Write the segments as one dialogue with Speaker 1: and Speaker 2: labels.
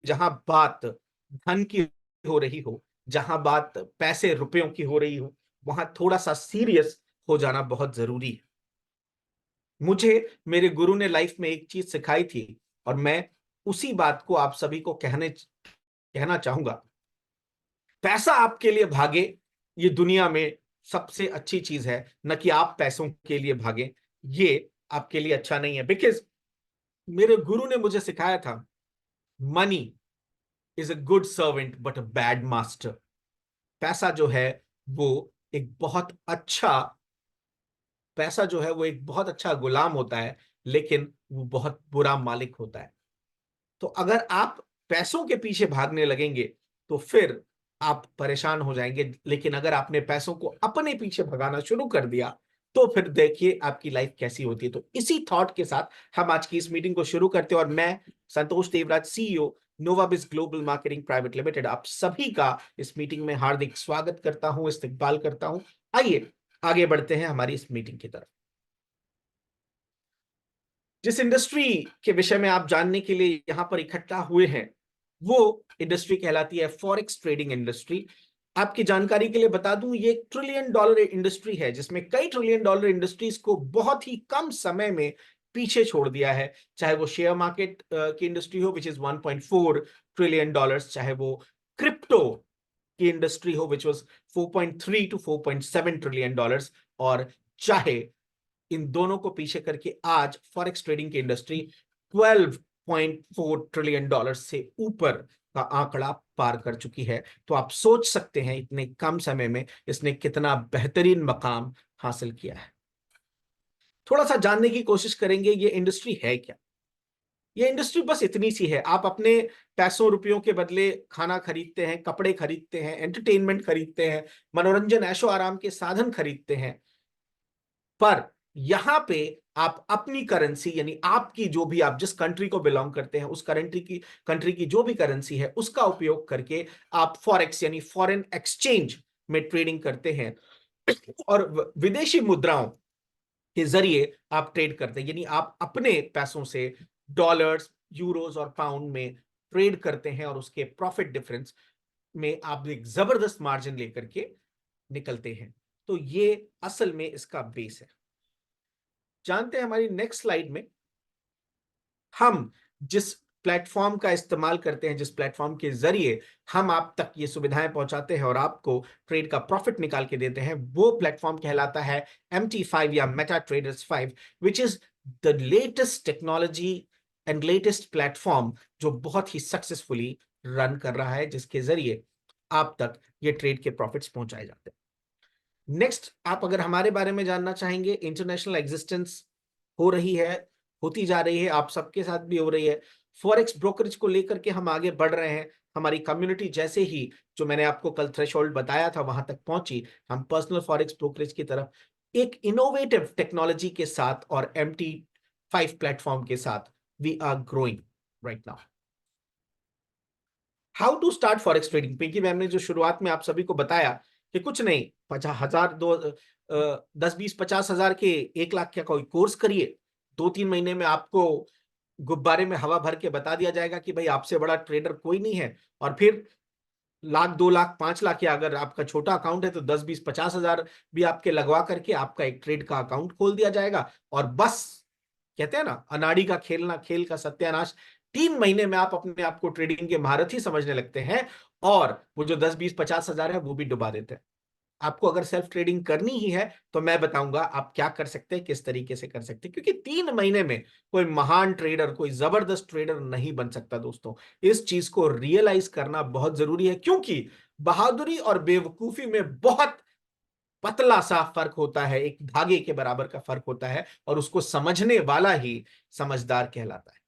Speaker 1: जहां बात धन की हो रही हो, जहां बात पैसे रुपयों की हो रही हो, वहां थोड़ा सा सीरियस हो जाना बहुत जरूरी है। मुझे मेरे गुरु ने लाइफ में एक चीज सिखाई थी, और मैं उसी बात को आप सभी को कहना चाहूंगा। पैसा आपके लिए भागे, ये दुनिया में सबसे अच्छी चीज है, न कि आप पैसों के लिए भागे। ये आपके लिए अच्छा नहीं है। बिकॉज मेरे गुरु ने मुझे सिखाया था, money is a good servant but a bad master. पैसा जो है वो एक बहुत अच्छा पैसा जो है वो एक बहुत अच्छा गुलाम होता है, लेकिन वो बहुत बुरा मालिक होता है। तो अगर आप पैसों के पीछे भागने लगेंगे तो फिर आप परेशान हो जाएंगे, लेकिन अगर आपने पैसों को अपने पीछे भगाना शुरू कर दिया तो फिर देखिए आपकी लाइफ कैसी होती है। तो इसी थॉट के साथ हम आज की इस मीटिंग को शुरू करते हैं, और मैं Santosh Devraj, CEO Novabis global marketing private limited, आप सभी का इस मीटिंग में हार्दिक स्वागत करता हूं, इस्तकबाल करता हूं। आइए आगे बढ़ते हैं हमारी इस मीटिंग की तरफ। जिस इंडस्ट्री के विषय में आप जानने के लिए यहां पर इकट्ठा हुए हैं, वो इंडस्ट्री कहलाती है फॉरेक्स ट्रेडिंग इंडस्ट्री। आपकी जानकारी के लिए बता दूं, ये $1 ट्रिलियन इंडस्ट्री है, जिसमें कई $1 ट्रिलियन इंडस्ट्रीज को बहुत ही कम समय में पीछे छोड़ दिया है। चाहे वो शेयर मार्केट की इंडस्ट्री हो विच इज $1.4 ट्रिलियन, चाहे वो क्रिप्टो की इंडस्ट्री हो विच वॉज 4.3 to $4.7 ट्रिलियन, और चाहे इन दोनों को पीछे करके आज फॉरेक्स ट्रेडिंग की इंडस्ट्री $12.4 ट्रिलियन से ऊपर का आंकड़ा पार कर चुकी है। तो आप सोच सकते हैं इतने कम समय में इसने कितना बेहतरीन मकाम हासिल किया है। थोड़ा सा जानने की कोशिश करेंगे ये इंडस्ट्री है क्या। ये इंडस्ट्री बस इतनी सी है, आप अपने पैसों रुपयों के बदले खाना खरीदते हैं, कपड़े खरीदते हैं, एंटरटेनमेंट खरीदते हैं, मनोरंजन ऐशो आराम के साधन खरीदते हैं, पर यहां पे आप अपनी करेंसी, यानी आपकी जो भी, आप जिस कंट्री को बिलोंग करते हैं उस कंट्री की जो भी करेंसी है उसका उपयोग करके आप फॉरेक्स यानी फॉरेन एक्सचेंज में ट्रेडिंग करते हैं, और विदेशी मुद्राओं के जरिए आप ट्रेड करते हैं। यानी आप अपने पैसों से डॉलर्स, यूरोज और पाउंड में ट्रेड करते हैं, और उसके प्रॉफिट डिफरेंस में आप एक जबरदस्त मार्जिन लेकर के निकलते हैं। तो ये असल में इसका बेस है। जानते हैं हमारी नेक्स्ट स्लाइड में हम जिस प्लेटफॉर्म का इस्तेमाल करते हैं, जिस प्लेटफॉर्म के जरिए हम आप तक ये सुविधाएं पहुंचाते हैं और आपको ट्रेड का प्रॉफिट निकाल के देते हैं, वो प्लेटफॉर्म कहलाता है MT5 या Meta traders 5, which is the latest technology and latest platform जो बहुत ही सक्सेसफुली रन कर रहा है, जिसके जरिए आप तक ये ट्रेड के प्रॉफिट्स पहुंचाए जाते हैं। नेक्स्ट, आप अगर हमारे बारे में जानना चाहेंगे, इंटरनेशनल एग्जिस्टेंस हो रही है, होती जा रही है, आप सबके साथ भी हो रही है। फॉरेक्स ब्रोकरेज को लेकर के हम आगे बढ़ रहे हैं। हमारी कम्युनिटी जैसे ही, जो मैंने आपको कल थ्रेशोल्ड बताया था, वहां तक पहुंची, हम पर्सनल फॉरेक्स ब्रोकरेज की तरफ एक इनोवेटिव टेक्नोलॉजी के साथ और MT5 प्लेटफॉर्म के साथ we are growing right now. How to start forex trading, Pinky ma'am ने जो शुरुआत में आप सभी को बताया कि कुछ नहीं, 50,000, 10, 20, 50 हजार के 1 लाख का कोई कोर्स करिए, 2-3 महीने में आपको गुब्बारे में हवा भर के बता दिया जाएगा कि भाई आपसे बड़ा ट्रेडर कोई नहीं है। और फिर 1 लाख, 2 लाख, 5 लाख, या अगर आपका छोटा अकाउंट है तो 10, 20, 50 हजार भी आपके लगवा करके आपका एक ट्रेड का अकाउंट खोल दिया जाएगा, और बस कहते हैं ना, अनाड़ी का खेलना, खेल का सत्यानाश। 3 महीने में आप अपने आप को ट्रेडिंग के महारथी समझने लगते हैं, और वो जो 10, 20, 50 हजार है वो भी डुबा देते हैं। आपको अगर सेल्फ ट्रेडिंग करनी ही है तो मैं बताऊंगा आप क्या कर सकते हैं, किस तरीके से कर सकते हैं, क्योंकि 3 महीने में कोई महान ट्रेडर, कोई जबरदस्त ट्रेडर नहीं बन सकता दोस्तों। इस चीज को रियलाइज करना बहुत जरूरी है, क्योंकि बहादुरी और बेवकूफी में बहुत पतला सा फर्क होता है, एक धागे के बराबर का फर्क होता है, और उसको समझने वाला ही समझदार कहलाता है।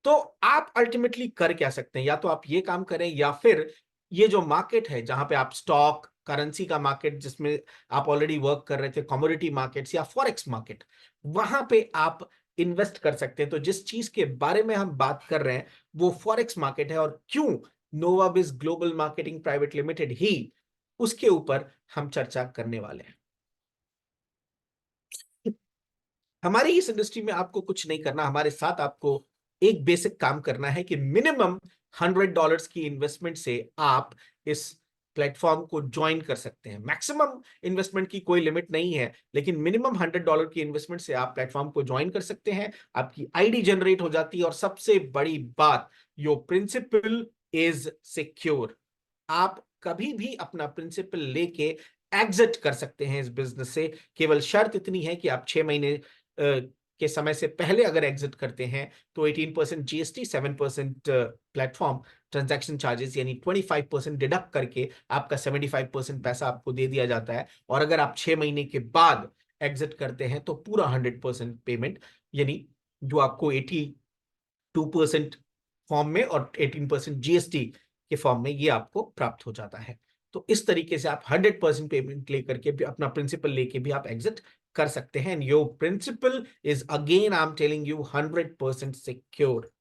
Speaker 1: तो आप अल्टीमेटली कर क्या सकते हैं, या तो आप ये काम करें, या फिर ये जो मार्केट है जहां पे आप स्टॉक करेंसी का मार्केट, जिसमें आप ऑलरेडी वर्क कर रहे थे, कमोडिटी मार्केट्स या फॉरेक्स मार्केट, वहां पे आप इन्वेस्ट कर सकते हैं। तो जिस चीज के बारे में हम बात कर रहे हैं वो फॉरेक्स मार्केट है, और क्यों नोवाबिस ग्लोबल मार्केटिंग प्राइवेट लिमिटेड ही, उसके ऊपर हम चर्चा करने वाले हैं। हमारी इस इंडस्ट्री में आपको कुछ नहीं करना, हमारे साथ आपको एक बेसिक काम करना है कि मिनिमम $100 की इन्वेस्टमेंट से आप इस प्लेटफॉर्म को ज्वाइन कर सकते हैं। मैक्सिमम इन्वेस्टमेंट की कोई लिमिट नहीं है, लेकिन मिनिमम $100 की इन्वेस्टमेंट से आप प्लेटफॉर्म को ज्वाइन कर सकते हैं। आपकी आईडी जनरेट हो जाती है, और सबसे बड़ी बात, योर प्रिंसिपल इज सिक्योर। आप कभी भी अपना प्रिंसिपल लेके एग्जिट कर सकते हैं इस बिजनेस से। केवल शर्त इतनी है कि आप 6 महीने के समय से पहले अगर एग्जिट करते हैं तो 18% जीएसटी, 7% प्लेटफॉर्म ट्रांजैक्शन चार्जेस, यानी 25% डिडक्ट करके आपका 75% पैसा आपको दे दिया जाता है। और अगर आप 6 महीने के बाद एग्जिट करते हैं तो पूरा 100% पेमेंट, यानी जो आपको 82% फॉर्म में और 18% जीएसटी के फॉर्म में ये आपको प्राप्त हो जाता है। तो इस तरीके से आप 100% पेमेंट लेकर के भी, अपना प्रिंसिपल लेके भी आप एग्जिट कर सकते हैं। Your principal is, again I am telling you, 100% secure.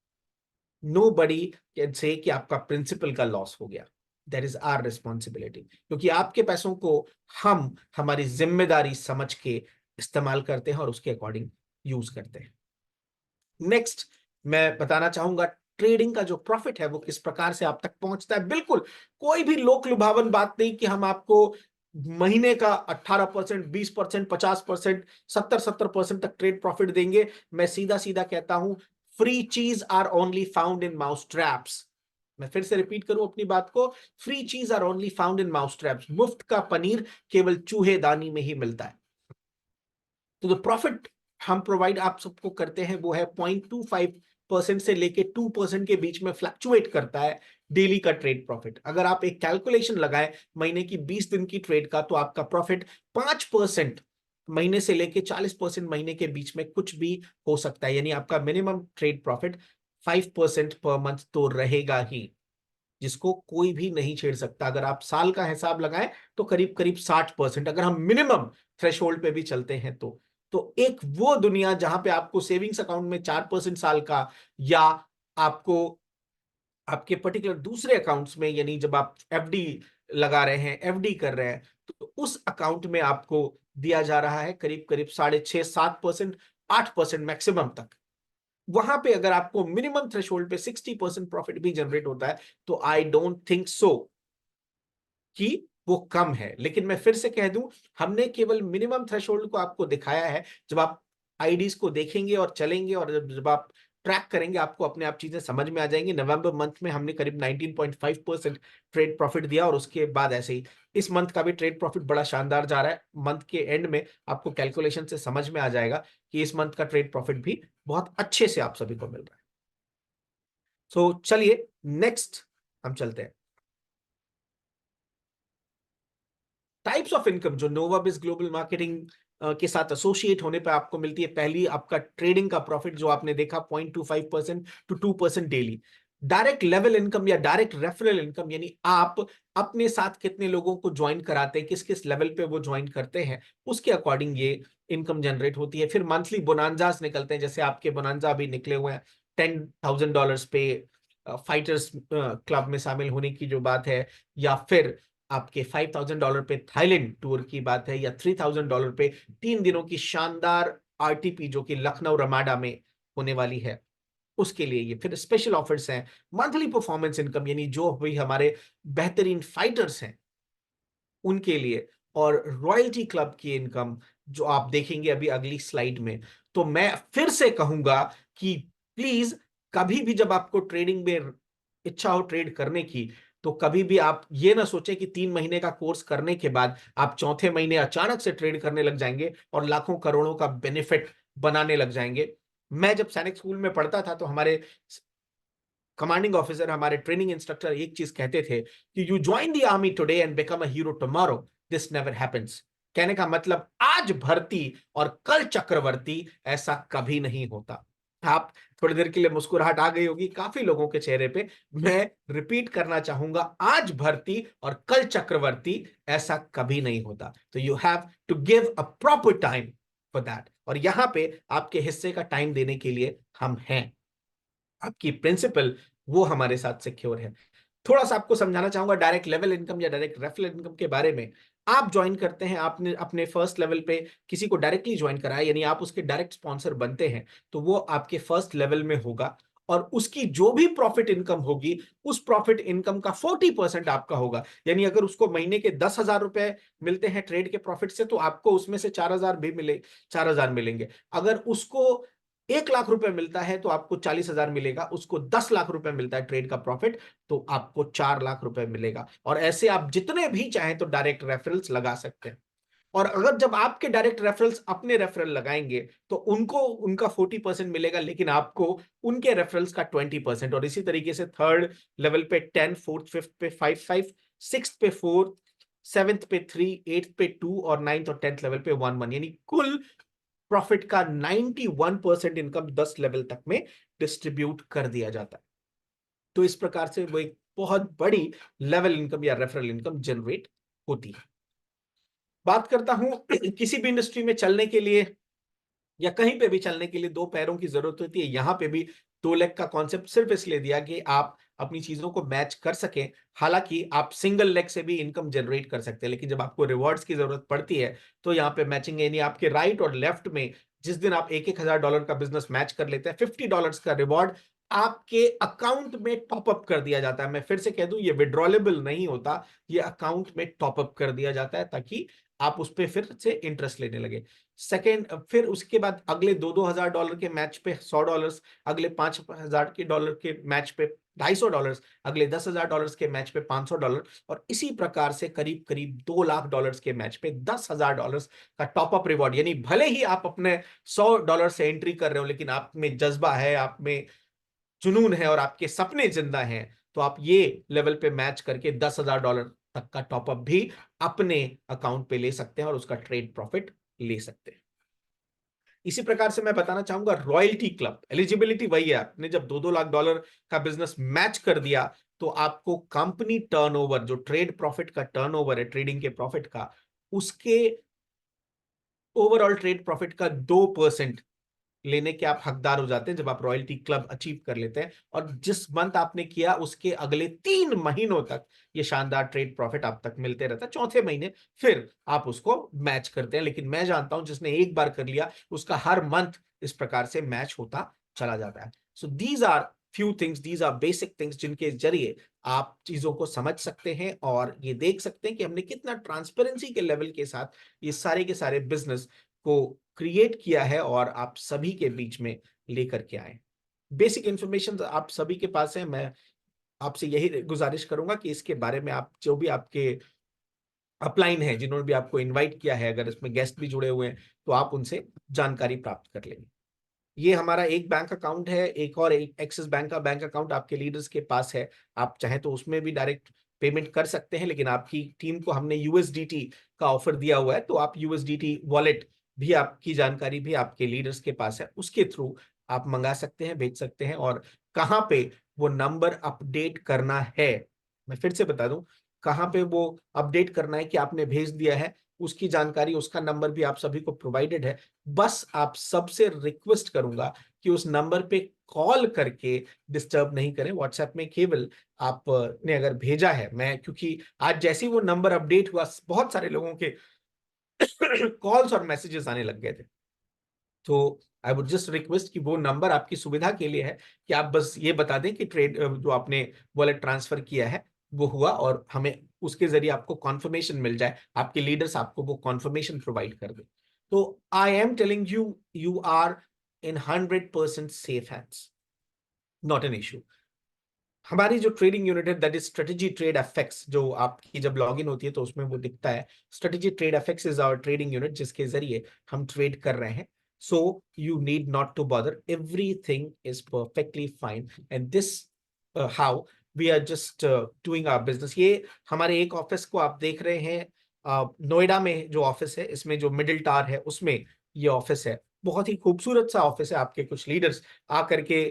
Speaker 1: Nobody can say कि आपका प्रिंसिपल का लॉस हो गया। दैट इज आवर रिस्पॉन्सिबिलिटी, क्योंकि आपके पैसों को हम हमारी जिम्मेदारी समझ के इस्तेमाल करते हैं और उसके अकॉर्डिंग यूज करते हैं। नेक्स्ट मैं बताना चाहूंगा, ट्रेडिंग का जो प्रॉफिट है वो किस प्रकार से आप तक पहुंचता है। बिल्कुल कोई भी लोक लुभावन बात नहीं कि हम आपको महीने का 18%, 20%, 50%, 70% तक ट्रेड प्रॉफिट देंगे। मैं सीधा सीधा कहता हूं, free cheese are only found in mouse traps. मैं फिर से रिपीट करूं अपनी बात को, free cheese are only found in mouse traps. मुफ्त का पनीर केवल चूहेदानी में ही मिलता है। तो जो प्रॉफिट हम प्रोवाइड आप सबको करते हैं वो है 0.25% से लेके 2% के बीच में फ्लक्चुएट करता है डेली का ट्रेड प्रॉफिट। अगर आप एक कैलकुलेशन लगाएं महीने की 20 दिन की ट्रेड का, तो आपका प्रॉफिट 5% महीने से लेके 40% महीने के बीच में कुछ भी हो सकता है। यानी आपका minimum trade profit 5% per month तो रहेगा ही, जिसको कोई भी नहीं छेड़ सकता। अगर आप साल का हिसाब लगाएं तो करीब करीब 60%, अगर हम मिनिमम थ्रेशोल्ड पे भी चलते हैं तो एक वो दुनिया जहां पे आपको सेविंग्स अकाउंट में 4% साल का, या आपको आपके पर्टिकुलर दूसरे अकाउंट्स में, यानी जब आप एफडी लगा रहे हैं, एफडी कर रहे हैं, तो उस अकाउंट में आपको दिया जा रहा है करीब करीब 6.5%, 7%, 8% मैक्सिमम तक। वहां पे अगर आपको मिनिमम थ्रेशोल्ड पे 60% प्रॉफिट भी जनरेट होता है, तो आई डोंट थिंक सो कि वो कम है। लेकिन मैं फिर से कह दूं, हमने केवल मिनिमम थ्रेशोल्ड को आपको दिखाया है। जब आप आईडीज को देखेंगे और चलेंगे और जब आप ट्रैक करेंगे, आपको अपने आप चीजें समझ में आ जाएंगी। नवंबर मंथ में हमने करीब 19.5% ट्रेड प्रॉफिट दिया, और उसके बाद ऐसे ही इस मंथ का भी ट्रेड प्रॉफिट बड़ा शानदार जा रहा है। मंथ के एंड में आपको कैलकुलेशन से समझ में आ जाएगा कि इस मंथ का ट्रेड प्रॉफिट भी बहुत अच्छे से आप सभी को मिल रहा है। सो चलिए नेक्स्ट हम चलते हैं। टाइप्स ऑफ इनकम जो नोवाबिस ग्लोबल मार्केटिंग के साथ एसोसिएट होने पर आपको मिलती है। पहली, आपका ट्रेडिंग का प्रॉफिट जो आपने देखा 0.25% to 2% daily. Direct level income या डायरेक्ट रेफरल इनकम, यानी आप अपने साथ कितने लोगों को ज्वाइन कराते हैं, किस किस लेवल पे वो ज्वाइन करते हैं, उसके अकॉर्डिंग ये इनकम जनरेट होती है। फिर मंथली बोनांजास निकलते हैं, जैसे आपके बोनांजा अभी निकले हुए हैं $10,000 पे फाइटर्स क्लब में शामिल होने की जो बात है, या फिर आपके $5,000 पे थाईलैंड टूर की बात है, या $3,000 पे 3 दिनों की शानदार आरटीपी जो कि लखनऊ रमाडा में होने वाली है, उसके लिए ये फिर स्पेशल ऑफर्स हैं। मंथली परफॉर्मेंस इनकम, यानी जो भी हमारे बेहतरीन फाइटर्स हैं उनके लिए, और रॉयल्टी क्लब की इनकम जो आप देखेंगे अभी अगली स्लाइड में। तो मैं फिर से कहूंगा कि प्लीज, कभी भी जब आपको ट्रेडिंग में इच्छा हो ट्रेड करने की, तो कभी भी आप ये ना सोचें कि 3 महीने का कोर्स करने के बाद आप चौथे महीने अचानक से ट्रेड करने लग जाएंगे और लाखों करोड़ों का बेनिफिट बनाने लग जाएंगे। मैं जब सैनिक स्कूल में पढ़ता था तो हमारे कमांडिंग ऑफिसर, हमारे ट्रेनिंग इंस्ट्रक्टर एक चीज कहते थे कि you join the army today and become a hero tomorrow, this never happens. कहने का मतलब, आज भर्ती और कल चक्रवर्ती, ऐसा कभी नहीं होता। आप थोड़ी देर के लिए मुस्कुराहट आ गई होगी काफी लोगों के चेहरे पे। मैं रिपीट करना चाहूंगा, आज भर्ती और कल चक्रवर्ती, ऐसा कभी नहीं होता। तो you have to give a proper time for that, और यहां पे आपके हिस्से का टाइम देने के लिए हम हैं। आपकी प्रिंसिपल वो हमारे साथ सिक्योर है। थोड़ा सा आपको समझाना चाहूंगा डायरेक्ट लेवल इनकम या डायरेक्ट रेफरल इनकम के बारे में। आप ज्वाइन करते हैं, आपने अपने फर्स्ट लेवल पे किसी को डायरेक्टली ज्वाइन कराया, यानी आप उसके डायरेक्ट स्पॉन्सर बनते हैं, तो वो आपके फर्स्ट लेवल में होगा। और उसकी जो भी प्रॉफिट इनकम होगी उस प्रॉफिट इनकम का 40% आपका होगा। यानी अगर उसको महीने के 10,000 रुपए मिलते हैं ट्रेड के प्रॉफिट से, तो आपको उसमें से 4,000 भी मिले, 4,000 मिलेंगे। अगर उसको 1 लाख रुपए मिलता है तो आपको 40,000 मिलेगा। उसको 10 लाख रुपए मिलता है ट्रेड का प्रॉफिट, तो आपको 4 लाख रुपए मिलेगा। और ऐसे आप जितने भी चाहें तो डायरेक्ट रेफरल्स लगा सकते हैं। और अगर जब आपके डायरेक्ट रेफरल्स अपने रेफरल लगाएंगे तो उनको उनका 40% मिलेगा, लेकिन आपको उनके रेफरल्स का 20%। और इसी तरीके से थर्ड लेवल पे 10, फोर्थ फिफ्थ पे 5, सिक्स्थ पे 4, सेवेंथ पे 3, एट्थ पे 2 और नाइन्थ और 10th लेवल पे 1, यानी कुल प्रॉफिट का 91% इनकम 10 लेवल तक में डिस्ट्रीब्यूट कर दिया जाता है। तो इस प्रकार से वो एक बहुत बड़ी लेवल इनकम या रेफरल इनकम जनरेट होती है। बात करता हूं किसी भी इंडस्ट्री में चलने के लिए या कहीं पे भी चलने के लिए दो पैरों की जरूरत होती है। यहां पे भी दो लेग का कॉन्सेप्ट सिर्फ इसलिए दिया कि आप अपनी चीजों को मैच कर सकें। हालांकि आप सिंगल लेग से भी इनकम जनरेट कर सकते हैं, लेकिन जब आपको रिवॉर्ड्स की जरूरत पड़ती है तो यहाँ पे मैचिंग, यानी आपके राइट और लेफ्ट में जिस दिन आप $1,000 का बिजनेस मैच कर लेते हैं, $50 का रिवॉर्ड आपके अकाउंट में टॉपअप कर दिया जाता है। मैं फिर से कह दूं, ये विड्रॉलेबल नहीं होता, ये अकाउंट में टॉपअप कर दिया जाता है ताकि आप उस पर फिर से इंटरेस्ट लेने लगे। सेकेंड, फिर उसके बाद अगले $2,000 के मैच पे $100, अगले $5,000 के मैच पे $250, अगले $10,000 के मैच पे $500, और इसी प्रकार से करीब करीब $2 लाख के मैच पे $10,000 का टॉपअप रिवॉर्ड। यानी भले ही आप अपने $100 से एंट्री कर रहे हो, लेकिन आप में जज्बा है, आप में जुनून है और आपके सपने जिंदा हैं, तो आप ये लेवल पे मैच करके $10,000 तक का टॉपअप भी अपने अकाउंट पे ले सकते हैं और उसका ट्रेड प्रॉफिट ले सकते हैं। इसी प्रकार से मैं बताना चाहूंगा रॉयल्टी क्लब एलिजिबिलिटी वही है। आपने जब $2-2 लाख का बिजनेस मैच कर दिया तो आपको कंपनी टर्नओवर, जो ट्रेड प्रॉफिट का टर्नओवर है ट्रेडिंग के प्रॉफिट का, उसके ओवरऑल ट्रेड प्रॉफिट का 2% लेने के आप हकदार हो जाते हैं जब आप रॉयल्टी क्लब अचीव कर लेते हैं। और जिस मंथ आपने किया उसके अगले 3 महीनों तक ये शानदार ट्रेड प्रॉफिट आप तक मिलते रहता है। चौथे महीने फिर आप उसको मैच करते हैं, लेकिन मैं जानता हूं जिसने एक बार कर लिया उसका हर मंथ इस प्रकार से मैच होता चला जाता है। So these are few things, these are basic things जिनके जरिए आप चीजों को समझ सकते हैं और ये देख सकते हैं कि हमने कितना ट्रांसपेरेंसी के लेवल के साथ ये सारे के सारे बिजनेस को क्रिएट किया है और आप सभी के बीच में लेकर के आए। बेसिक इंफॉर्मेशन आप सभी के पास है। मैं आपसे यही गुजारिश करूंगा कि इसके बारे में आप जो भी आपके अपलाइन है, जिन्होंने भी आपको इनवाइट किया है, अगर इसमें गेस्ट भी जुड़े हुए हैं तो आप उनसे जानकारी प्राप्त कर लेंगे। ये हमारा एक बैंक अकाउंट है, एक और एक एक्सिस बैंक का बैंक अकाउंट आपके लीडर्स के पास है। आप चाहें तो उसमें भी डायरेक्ट पेमेंट कर सकते हैं, लेकिन आपकी टीम को हमने यूएसडीटी का ऑफर दिया हुआ है, तो आप यूएसडीटी वॉलेट भी, आपकी जानकारी भी आपके लीडर्स के पास है, उसके थ्रू आप मंगा सकते हैं, भेज सकते हैं। और कहाँ पे वो नंबर अपडेट करना है, मैं फिर से बता दूं, कहाँ पे वो अपडेट करना है कि आपने भेज दिया है, उसकी जानकारी, उसका नंबर भी आप सभी को प्रोवाइडेड है। बस आप सबसे रिक्वेस्ट करूंगा कि उस नंबर पे कॉल करके डिस्टर्ब नहीं करें। व्हाट्सएप में केवल आपने अगर भेजा है, मैं क्योंकि आज जैसे ही वो नंबर अपडेट हुआ बहुत सारे लोगों के कॉल्स और मैसेजेस आने लग गए थे। तो आई वुड जस्ट रिक्वेस्ट कि वो नंबर आपकी सुविधा के लिए है कि आप बस ये बता दें कि ट्रेड जो आपने वॉलेट ट्रांसफर किया है वो हुआ, और हमें उसके जरिए आपको कॉन्फर्मेशन मिल जाए, आपके लीडर्स आपको वो कॉन्फर्मेशन प्रोवाइड कर दे। तो I am telling you, you are in 100% safe hands, not an issue. हमारी जो ट्रेडिंग यूनिट है that is strategy trade FX, जो आपकी जब लॉगिन होती है तो उसमें वो दिखता है, strategy trade FX is our trading unit जिसके जरिए हम ट्रेड कर रहे हैं। So you need not to bother, everything is perfectly fine and this how we are just doing our business. ये हमारे एक ऑफिस को आप देख रहे हैं, नोएडा में जो ऑफिस है, इसमें जो मिडिल टावर है उसमें ये ऑफिस है। बहुत ही खूबसूरत सा ऑफिस है। आपके कुछ लीडर्स आकर के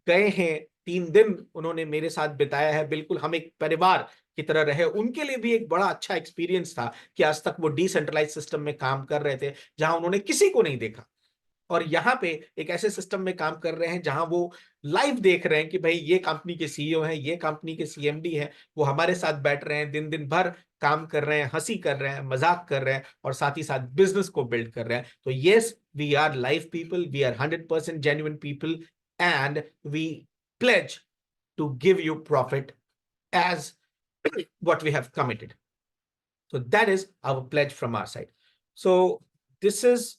Speaker 1: गए हैं, 3 दिन उन्होंने मेरे साथ बिताया है, बिल्कुल हम एक परिवार की तरह रहे। उनके लिए भी एक बड़ा अच्छा एक्सपीरियंस था कि आज तक वो डिसेंट्रलाइज सिस्टम में काम कर रहे थे जहां उन्होंने किसी को नहीं देखा, और यहाँ पे एक ऐसे सिस्टम में काम कर रहे हैं जहां वो लाइव देख रहे हैं कि भाई ये कंपनी के सीईओ हैं, ये कंपनी के सीएमडी हैं, वो हमारे साथ बैठ रहे हैं, दिन दिन भर काम कर रहे हैं, हंसी कर रहे हैं, मजाक कर रहे हैं, और साथ ही साथ बिजनेस को बिल्ड कर रहे हैं। तो yes, we are live people, we are 100% genuine people, and we pledge to give you profit as what we have committed. So that is our pledge from our side. So this is